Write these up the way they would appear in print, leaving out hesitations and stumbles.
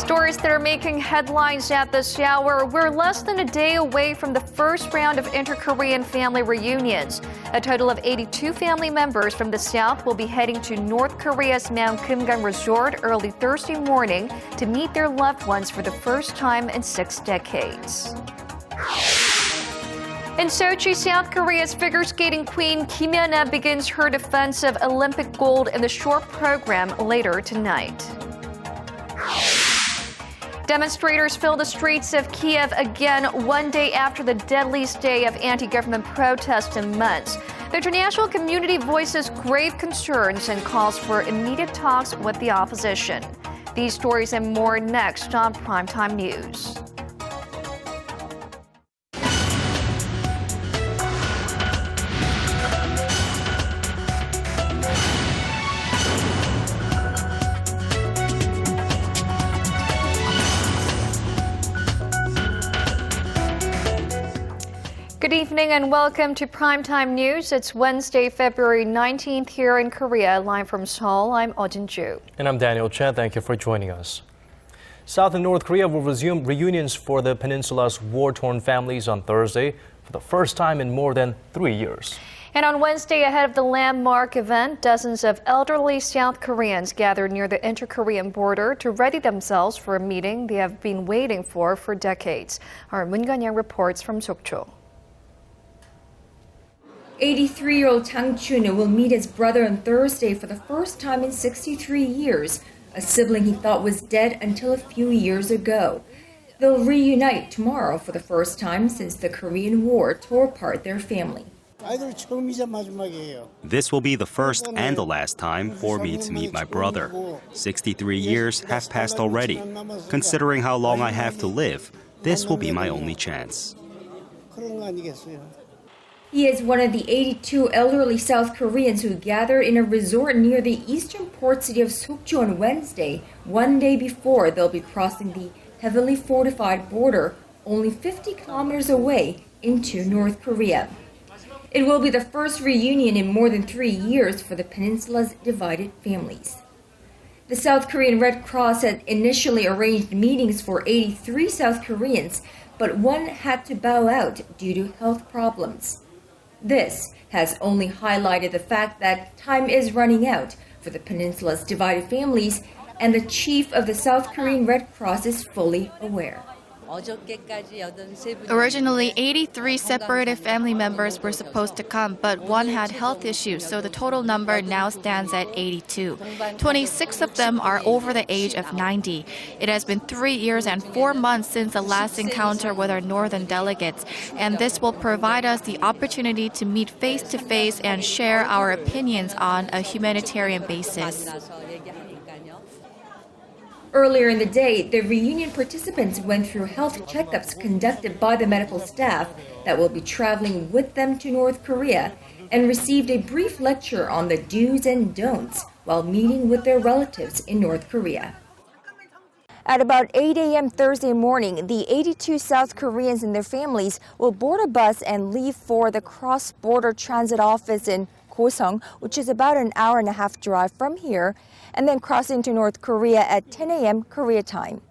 Stories that are making headlines at this hour. We're less than a day away from the first round of inter-Korean family reunions. A total of 82 family members from the South will be heading to North Korea's Mount Kumgang Resort early Thursday morning to meet their loved ones for the first time in 6 decades. In Sochi, South Korea's figure skating queen Kim Hyuna begins her defense of Olympic gold in the short program later tonight. Demonstrators fill the streets of Kiev again 1 day after the deadliest day of anti-government protests in months. The international community voices grave concerns and calls for immediate talks with the opposition. These stories and more next on Primetime News. Good evening and welcome to Primetime News. It's Wednesday, February 19th here in Korea. Live from Seoul, I'm Ojin Ju. And I'm Daniel Chen. Thank you for joining us. South and North Korea will resume reunions for the peninsula's war-torn families on Thursday for the first time in more than 3 years. And on Wednesday, ahead of the landmark event, dozens of elderly South Koreans gathered near the inter-Korean border to ready themselves for a meeting they have been waiting for decades. Our Moon Kanyang reports from SOCHI. 83-year-old Chang Chun will meet his brother on Thursday for the first time in 63 years, a sibling he thought was dead until a few years ago. They'll reunite tomorrow for the first time since the Korean War tore apart their family. This will be the first and the last time for me to meet my brother. 63 years have passed already. Considering how long I have to live, this will be my only chance. He is one of the 82 elderly South Koreans who gathered in a resort near the eastern port city of SOCHI on Wednesday, 1 day before they'll be crossing the heavily fortified border only 50 kilometers away into North Korea. It will be the first reunion in more than 3 years for the peninsula's divided families. The South Korean Red Cross had initially arranged meetings for 83 South Koreans, but one had to bow out due to health problems. This has only highlighted the fact that time is running out for the peninsula's divided families, and the chief of the South Korean Red Cross is fully aware. Originally, 83 separated family members were supposed to come, but one had health issues, so the total number now stands at 82. 26 of them are over the age of 90. It has been 3 years and 4 months since the last encounter with our northern delegates, and this will provide us the opportunity to meet face-to-face and share our opinions on a humanitarian basis. Earlier in the day, the reunion participants went through health checkups conducted by the medical staff that will be traveling with them to North Korea and received a brief lecture on the do's and don'ts while meeting with their relatives in North Korea. At about 8 a.m. Thursday morning, the 82 South Koreans and their families will board a bus and leave for the cross-border transit office in Goseong, which is about an hour-and-a-half drive from here, and then cross into North Korea at 10 a.m. Korea time.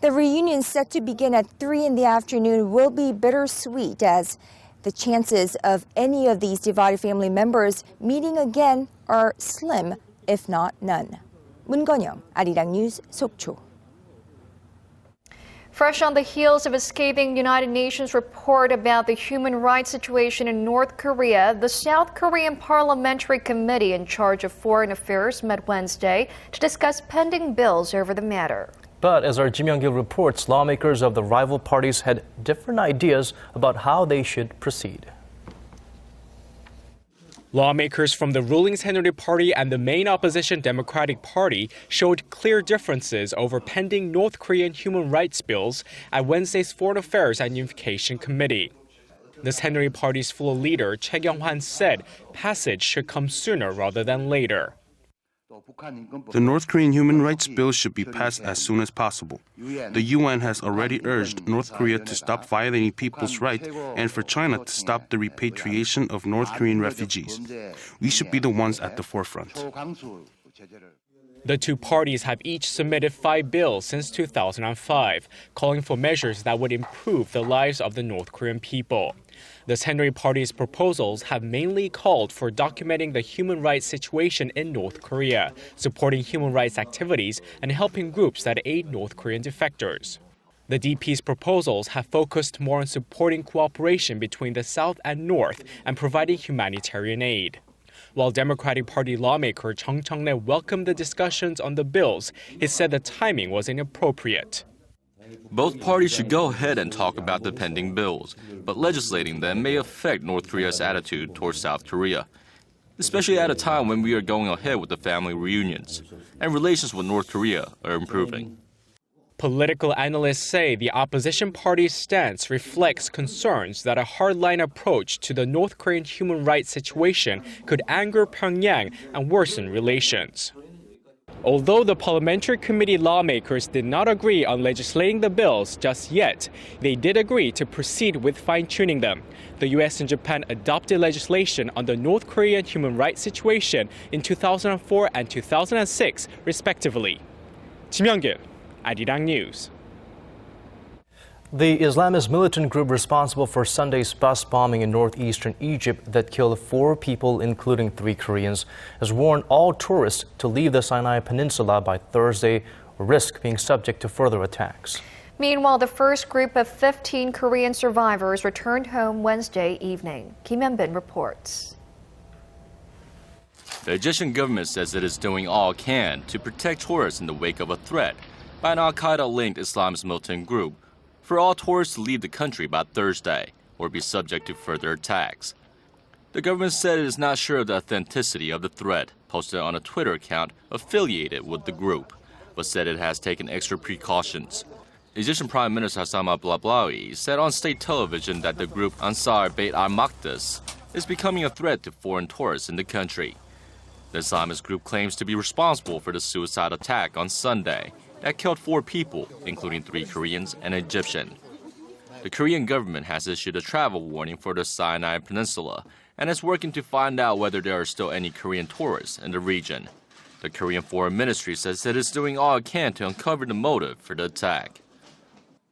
The reunion set to begin at 3 in the afternoon will be bittersweet, as the chances of any of these divided family members meeting again are slim, if not none. Moon Kanyang, Arirang News, SOCHI. Fresh on the heels of a scathing United Nations report about the human rights situation in North Korea, the South Korean Parliamentary Committee in charge of Foreign Affairs met Wednesday to discuss pending bills over the matter. But as our Kim Young-gil reports, lawmakers of the rival parties had different ideas about how they should proceed. Lawmakers from the ruling Saenuri Party and the main opposition Democratic Party showed clear differences over pending North Korean human rights bills at Wednesday's Foreign Affairs and Unification Committee. The Saenuri Party's floor leader, Choi Kyung-hwan, said passage should come sooner rather than later. The North Korean human rights bill should be passed as soon as possible. The UN has already urged North Korea to stop violating people's rights and for China to stop the repatriation of North Korean refugees. We should be the ones at the forefront. The two parties have each submitted 5 bills since 2005, calling for measures that would improve the lives of the North Korean people. The Saenuri Party's proposals have mainly called for documenting the human rights situation in North Korea, supporting human rights activities, and helping groups that aid North Korean defectors. The DP's proposals have focused more on supporting cooperation between the South and North and providing humanitarian aid. While Democratic Party lawmaker Chung Chang-nae welcomed the discussions on the bills, he said the timing was inappropriate. Both parties should go ahead and talk about the pending bills, but legislating them may affect North Korea's attitude towards South Korea, especially at a time when we are going ahead with the family reunions, and relations with North Korea are improving. Political analysts say the opposition party's stance reflects concerns that a hardline approach to the North Korean human rights situation could anger Pyongyang and worsen relations. Although the parliamentary committee lawmakers did not agree on legislating the bills just yet, they did agree to proceed with fine-tuning them. The U.S. and Japan adopted legislation on the North Korean human rights situation in 2004 and 2006, respectively. Kim Young-gil, Arirang News. The Islamist militant group responsible for Sunday's bus bombing in northeastern Egypt that killed 4 people, including 3 Koreans, has warned all tourists to leave the Sinai Peninsula by Thursday or risk being subject to further attacks. Meanwhile, the first group of 15 Korean survivors returned home Wednesday evening. Kim Hyun-bin reports. The Egyptian government says it is doing all it can to protect tourists in the wake of a threat by an al-Qaeda-linked Islamist militant group for all tourists to leave the country by Thursday or be subject to further attacks. The government said it is not sure of the authenticity of the threat posted on a Twitter account affiliated with the group, but said it has taken extra precautions. Egyptian Prime Minister Hassan al-Blablawi said on state television that the group Ansar Beit al-Maqdis is becoming a threat to foreign tourists in the country. The Islamist group claims to be responsible for the suicide attack on Sunday that killed 4 people, including 3 Koreans and an Egyptian. The Korean government has issued a travel warning for the Sinai Peninsula and is working to find out whether there are still any Korean tourists in the region. The Korean Foreign Ministry says it is doing all it can to uncover the motive for the attack.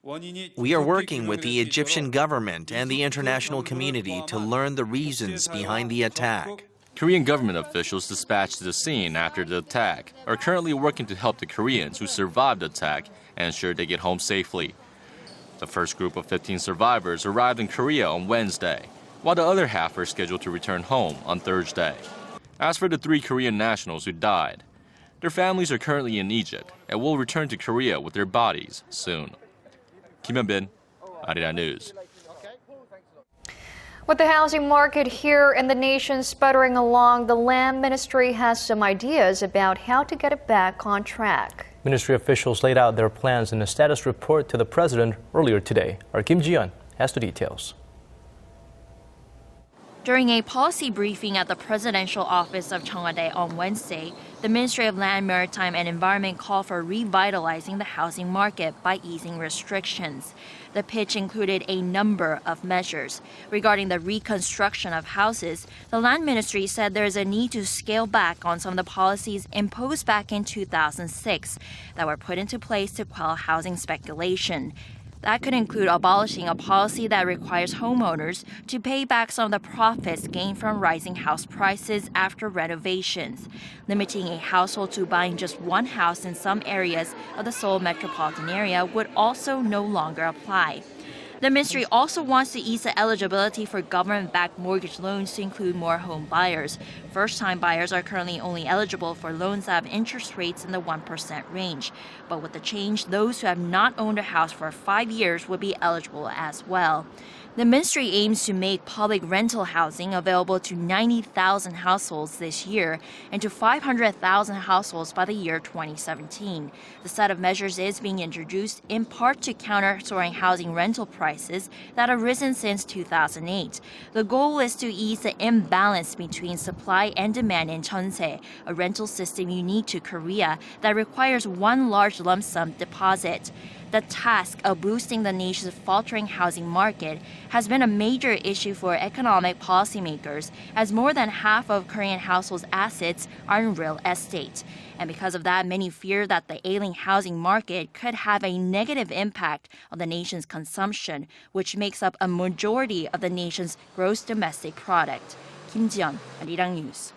We are working with the Egyptian government and the international community to learn the reasons behind the attack. Korean government officials dispatched to the scene after the attack are currently working to help the Koreans who survived the attack and ensure they get home safely. The first group of 15 survivors arrived in Korea on Wednesday, while the other half are scheduled to return home on Thursday. As for the 3 Korean nationals who died, their families are currently in Egypt and will return to Korea with their bodies soon. Kim Hyun-bin, Arirang News. With the housing market here in the nation sputtering along, the Land Ministry has some ideas about how to get it back on track. Ministry officials laid out their plans in a status report to the president earlier today. Our Kim Ji-yeon has the details. During a policy briefing at the presidential office of Cheongwon on Wednesday, the Ministry of Land, Maritime and Environment called for revitalizing the housing market by easing restrictions. The pitch included a number of measures. Regarding the reconstruction of houses, the Land Ministry said there is a need to scale back on some of the policies imposed back in 2006 that were put into place to quell housing speculation. That could include abolishing a policy that requires homeowners to pay back some of the profits gained from rising house prices after renovations. Limiting a household to buying just one house in some areas of the Seoul metropolitan area would also no longer apply. The ministry also wants to ease the eligibility for government-backed mortgage loans to include more home buyers. First-time buyers are currently only eligible for loans that have interest rates in the 1% range. But with the change, those who have not owned a house for 5 years would be eligible as well. The ministry aims to make public rental housing available to 90,000 households this year and to 500,000 households by the year 2017. The set of measures is being introduced in part to counter soaring housing rental prices that have risen since 2008. The goal is to ease the imbalance between supply and demand in Cheonse, a rental system unique to Korea that requires one large lump sum deposit. The task of boosting the nation's faltering housing market has been a major issue for economic policymakers, as more than half of Korean households' assets are in real estate. And because of that, many fear that the ailing housing market could have a negative impact on the nation's consumption, which makes up a majority of the nation's gross domestic product. Kim Ji-yeon, Arirang News.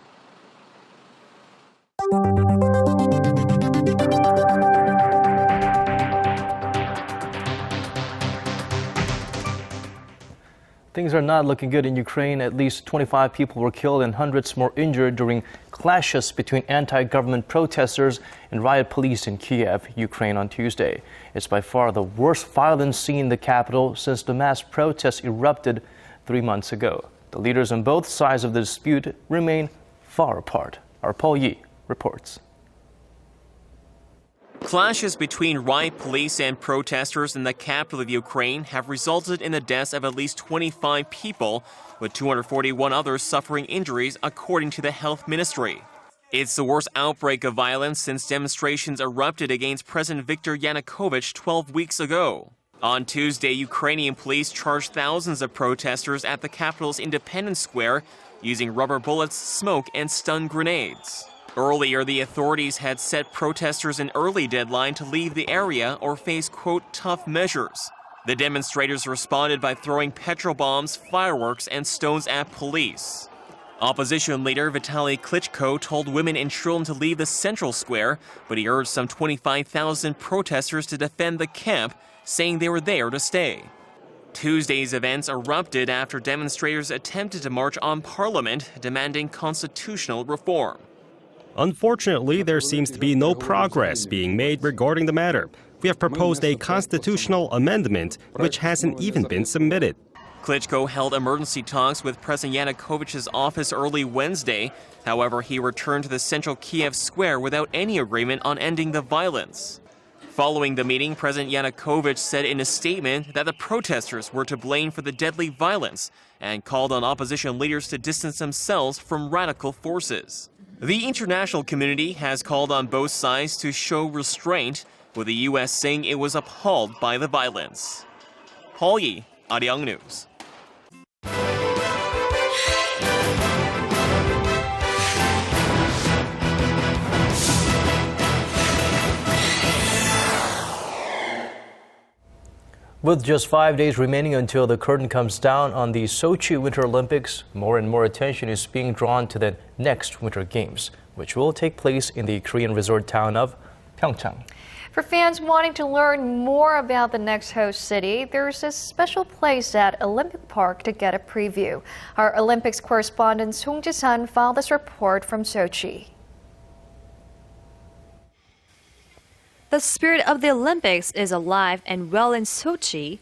Things are not looking good in Ukraine. At least 25 people were killed and hundreds more injured during clashes between anti-government protesters and riot police in Kiev, Ukraine on Tuesday. It's by far the worst violence seen in the capital since the mass protests erupted 3 months ago. The leaders on both sides of the dispute remain far apart. Our Paul Yi reports. Clashes between riot police and protesters in the capital of Ukraine have resulted in the deaths of at least 25 people, with 241 others suffering injuries, according to the health ministry. It's the worst outbreak of violence since demonstrations erupted against President Viktor Yanukovich 12 weeks ago. On Tuesday, Ukrainian police charged thousands of protesters at the capital's Independence Square using rubber bullets, smoke, and stun grenades. Earlier, the authorities had set protesters an early deadline to leave the area or face, quote, tough measures. The demonstrators responded by throwing petrol bombs, fireworks, and stones at police. Opposition leader Vitaly Klitschko told women and children to leave the central square, but he urged some 25,000 protesters to defend the camp, saying they were there to stay. Tuesday's events erupted after demonstrators attempted to march on Parliament, demanding constitutional reform. Unfortunately, there seems to be no progress being made regarding the matter. We have proposed a constitutional amendment, which hasn't even been submitted. Klitschko held emergency talks with President Yanukovych's office early Wednesday. However, he returned to the central Kiev square without any agreement on ending the violence. Following the meeting, President Yanukovych said in a statement that the protesters were to blame for the deadly violence and called on opposition leaders to distance themselves from radical forces. The international community has called on both sides to show restraint, with the U.S. saying it was appalled by the violence. Paul Yi, Arirang News. With just 5 days remaining until the curtain comes down on the SOCHI Winter Olympics, more and more attention is being drawn to the next Winter Games, which will take place in the Korean resort town of Pyeongchang. For fans wanting to learn more about the next host city, there's a special place at Olympic Park to get a preview. Our Olympics correspondent Song Ji-san filed this report from Sochi. The spirit of the Olympics is alive and well in Sochi,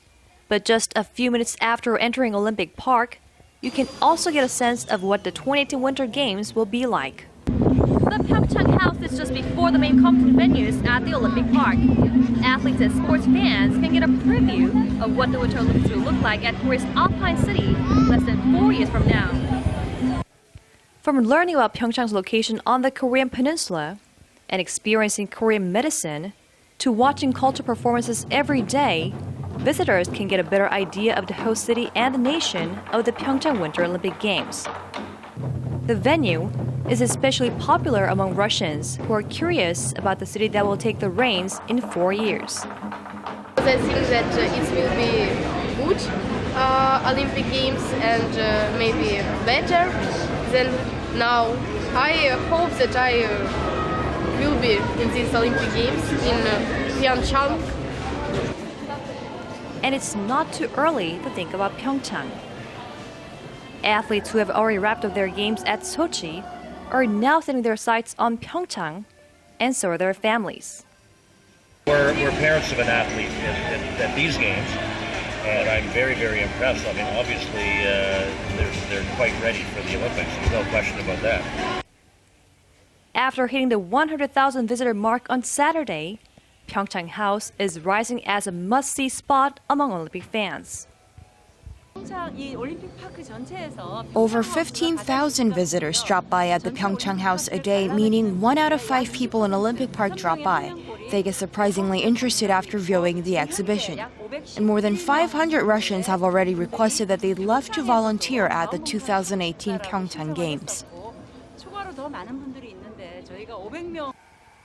but just a few minutes after entering Olympic Park, you can also get a sense of what the 2018 Winter Games will be like. The Pyeongchang House is just before the main competition venues at the Olympic Park. Athletes and sports fans can get a preview of what the Winter Olympics will look like at Korea's Alpine City less than 4 years from now. From learning about Pyeongchang's location on the Korean peninsula and experiencing Korean medicine, to watching cultural performances every day, visitors can get a better idea of the host city and the nation of the Pyeongchang Winter Olympic Games. The venue is especially popular among Russians who are curious about the city that will take the reins in 4 years. I think that it will be good Olympic Games and maybe better than now. I hope that I will be in these Olympic Games in Pyeongchang. And it's not too early to think about Pyeongchang. Athletes who have already wrapped up their games at Sochi are now setting their sights on Pyeongchang, and so are their families. We're parents of an athlete at these games, and I'm very, very impressed. I mean, obviously, they're quite ready for the Olympics. There's no question about that. After hitting the 100,000 visitor mark on Saturday, Pyeongchang House is rising as a must-see spot among Olympic fans. Over 15,000 visitors drop by at the Pyeongchang House a day, meaning 1 out of 5 people in Olympic Park drop by. they get surprisingly interested after viewing the exhibition. And more than 500 Russians have already requested that they'd love to volunteer at the 2018 Pyeongchang Games.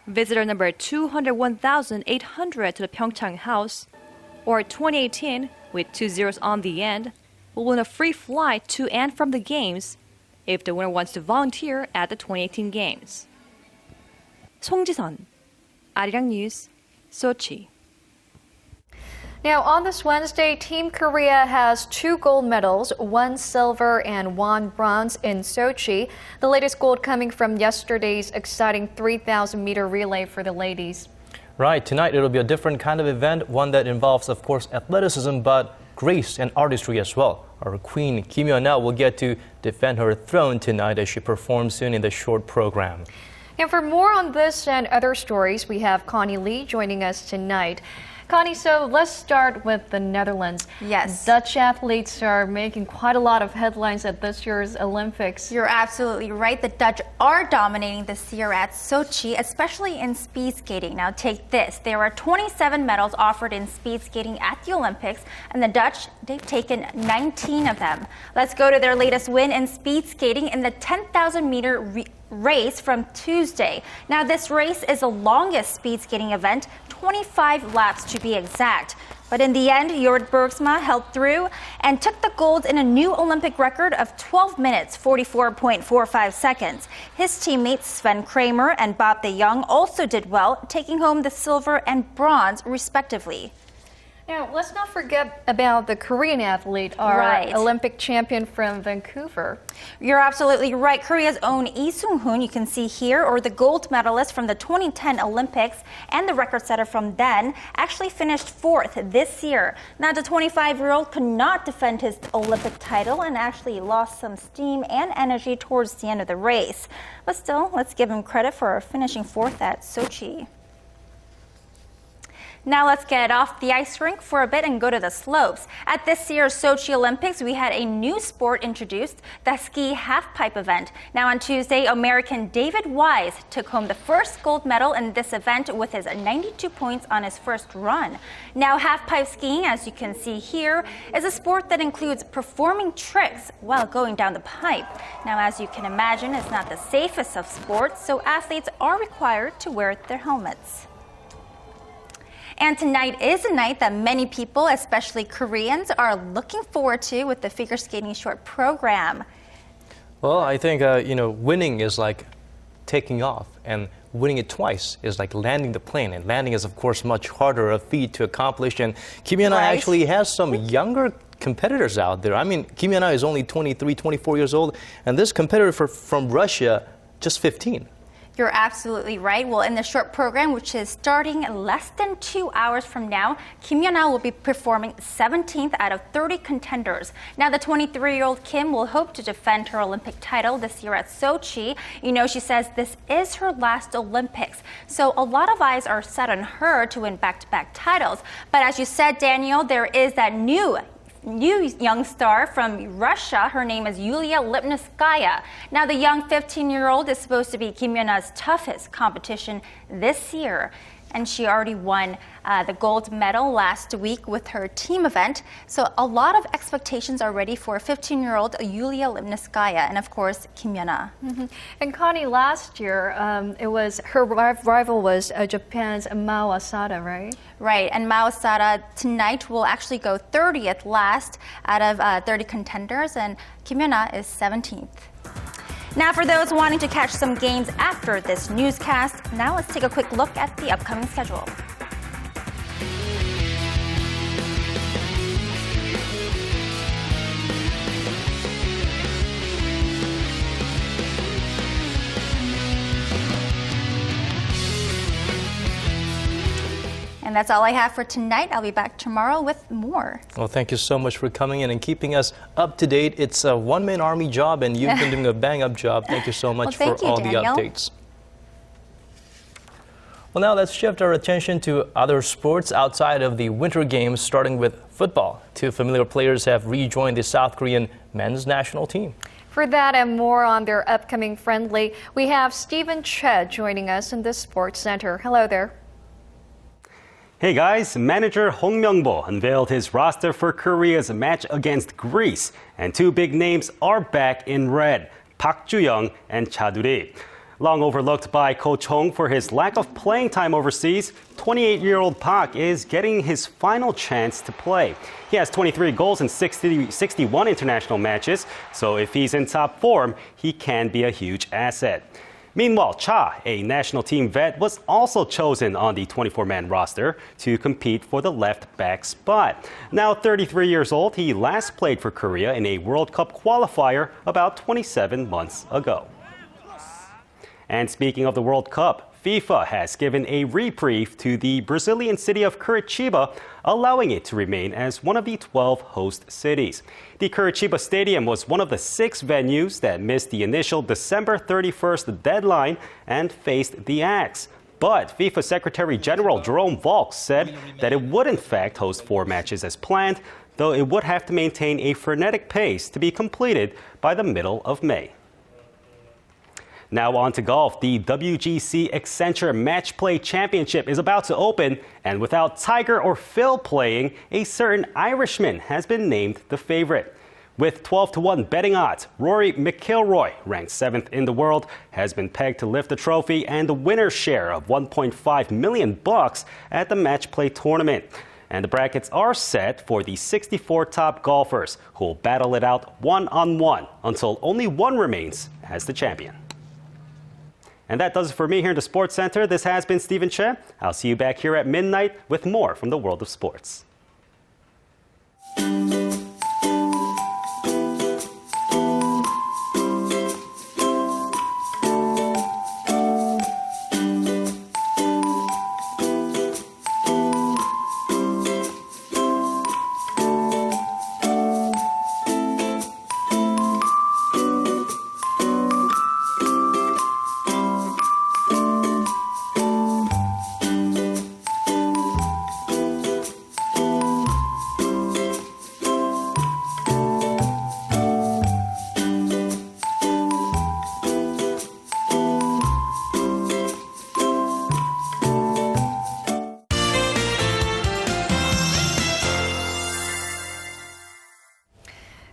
Visitor number 201,800 to the Pyeongchang House, or 2018 with 2 zeros on the end, will win a free flight to and from the Games if the winner wants to volunteer at the 2018 Games. 송지선, Arirang News, Sochi. Now, on this Wednesday, Team Korea has 2 gold medals, 1 silver and 1 bronze in Sochi. The latest gold coming from yesterday's exciting 3,000-meter relay for the ladies. Right, tonight it'll be a different kind of event, one that involves, of course, athleticism, but grace and artistry as well. Our queen, Kim Yeon-ah, will get to defend her throne tonight as she performs soon in the short program. And for more on this and other stories, we have Connie Lee joining us tonight. Connie, so let's start with the Netherlands. Yes. Dutch athletes are making quite a lot of headlines at this year's Olympics. You're absolutely right. The Dutch are dominating this year at Sochi, especially in speed skating. Now take this. There are 27 medals offered in speed skating at the Olympics, and the Dutch, they've taken 19 of them. Let's go to their latest win in speed skating in the 10,000-meter race from Tuesday. Now this race is the longest speed skating event, 25 laps to be exact. But in the end, Jorrit Bergsma held through and took the gold in a new Olympic record of 12 minutes, 44.45 seconds. His teammates Sven Kramer and Bob de Jong also did well, taking home the silver and bronze respectively. Now, let's not forget about the Korean athlete, our Olympic champion from Vancouver. You're absolutely right. Korea's own Lee Sung-hoon, you can see here, or the gold medalist from the 2010 Olympics and the record setter from then, actually finished 4th this year. Now, the 25-year-old could not defend his Olympic title and actually lost some steam and energy towards the end of the race. But still, let's give him credit for finishing 4th at Sochi. Now let's get off the ice rink for a bit and go to the slopes. At this year's Sochi Olympics, we had a new sport introduced, the ski halfpipe event. Now on Tuesday, American David Wise took home the first gold medal in this event with his 92 points on his first run. Now halfpipe skiing, as you can see here, is a sport that includes performing tricks while going down the pipe. Now as you can imagine, it's not the safest of sports, so athletes are required to wear their helmets. And tonight is a night that many people, especially Koreans, are looking forward to with the figure skating short program. Well, I think, winning is like taking off, and winning it twice is like landing the plane. And landing is, of course, much harder a feat to accomplish. And Kim Yeon-ah actually has some younger competitors out there. I mean, Kim Yeon-ah is only 23, 24 years old, and this competitor from Russia, just 15. You're absolutely right. Well, in the short program, which is starting less than 2 hours from now, Kim Yeon-ah will be performing 17th out of 30 contenders. Now, the 23-year-old Kim will hope to defend her Olympic title this year at Sochi. You know, she says this is her last Olympics. So a lot of eyes are set on her to win back-to-back titles. But as you said, Daniel, there is that new young star from Russia. Her name is Yulia Lipnitskaya. Now, the young 15-year-old is supposed to be Kim Yeon-ah's toughest competition this year. And she already won the gold medal last week with her team event. So a lot of expectations are ready for 15-year-old Yulia Lipnitskaya and, of course, Kim Yeon-ah. And Connie, last year, it was her rival was Japan's Mao Asada, right? Right, and Mao Asada tonight will actually go 30th last out of 30 contenders, and Kim Yeon-ah is 17th. Now, for those wanting to catch some games after this newscast, now let's take a quick look at the upcoming schedule. And that's all I have for tonight. I'll be back tomorrow with more. Well, thank you so much for coming in and keeping us up to date. It's a one-man army job, and you've been doing a bang-up job. Thank you so much for all the updates. Well, now let's shift our attention to other sports outside of the Winter Games, starting with football. 2 familiar players have rejoined the South Korean men's national team. For that and more on their upcoming friendly, we have Stephen Che joining us in the Sports Center. Hello there. Hey guys, manager Hong Myung-bo unveiled his roster for Korea's match against Greece. And two big names are back in red, Park Ju-young and Cha Do-ri. Long overlooked by Coach Hong for his lack of playing time overseas, 28-year-old Park is getting his final chance to play. He has 23 goals in 61 international matches, so if he's in top form, he can be a huge asset. Meanwhile, Cha, a national team vet, was also chosen on the 24-man roster to compete for the left-back spot. Now 33 years old, he last played for Korea in a World Cup qualifier about 27 months ago. And speaking of the World Cup, FIFA has given a reprieve to the Brazilian city of Curitiba, allowing it to remain as one of the 12 host cities. The Curitiba Stadium was one of the 6 venues that missed the initial December 31st deadline and faced the axe. But FIFA Secretary General Jerome Valk said that it would in fact host 4 matches as planned, though it would have to maintain a frenetic pace to be completed by the middle of May. Now on to golf. The WGC Accenture Match Play Championship is about to open, and without Tiger or Phil playing, a certain Irishman has been named the favorite. With 12-1 betting odds, Rory McIlroy, ranked 7th in the world, has been pegged to lift the trophy and the winner's share of $1.5 million at the Match Play tournament. And the brackets are set for the 64 top golfers, who will battle it out one-on-one until only one remains as the champion. And that does it for me here in the Sports Center. This has been Stephen Che. I'll see you back here at midnight with more from the world of sports.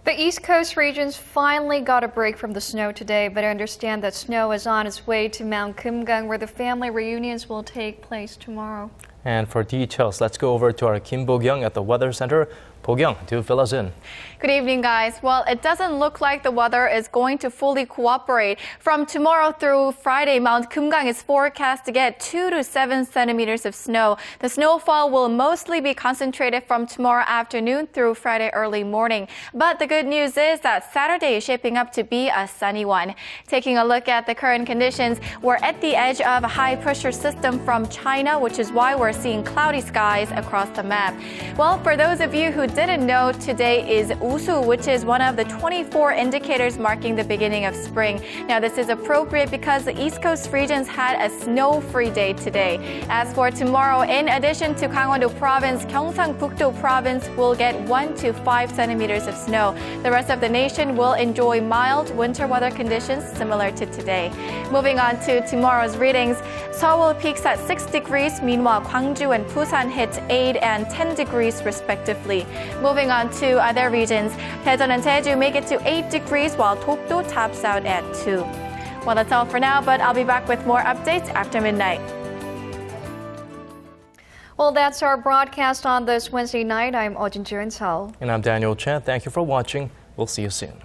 The East Coast regions finally got a break from the snow today, but I understand that snow is on its way to Mount Kumgang, where the family reunions will take place tomorrow. And for details, let's go over to our Kim Bo-kyung at the Weather Center. Bo-kyung, do fill us in. Good evening, guys. Well, it doesn't look like the weather is going to fully cooperate. From tomorrow through Friday, Mount Kumgang is forecast to get 2 to 7 centimeters of snow. The snowfall will mostly be concentrated from tomorrow afternoon through Friday early morning. But the good news is that Saturday is shaping up to be a sunny one. Taking a look at the current conditions, we're at the edge of a high-pressure system from China, which is why we're seeing cloudy skies across the map. Well, for those of you who didn't know, today is Usu, which is one of the 24 indicators marking the beginning of spring. Now, this is appropriate because the East Coast regions had a snow-free day today. As for tomorrow, in addition to Gangwon-do Province, Gyeongsang-Bukdo Province will get 1 to 5 centimeters of snow. The rest of the nation will enjoy mild winter weather conditions similar to today. Moving on to tomorrow's readings, Seoul peaks at 6 degrees, meanwhile Gwangju and Busan hit 8 and 10 degrees respectively. Moving on to other regions, Daejeon and Jeju make it to 8 degrees while Dokdo tops out at 2. Well, that's all for now, but I'll be back with more updates after midnight. Well, that's our broadcast on this Wednesday night. I'm Ojin Jeon-seol. And I'm Daniel Chen. Thank you for watching. We'll see you soon.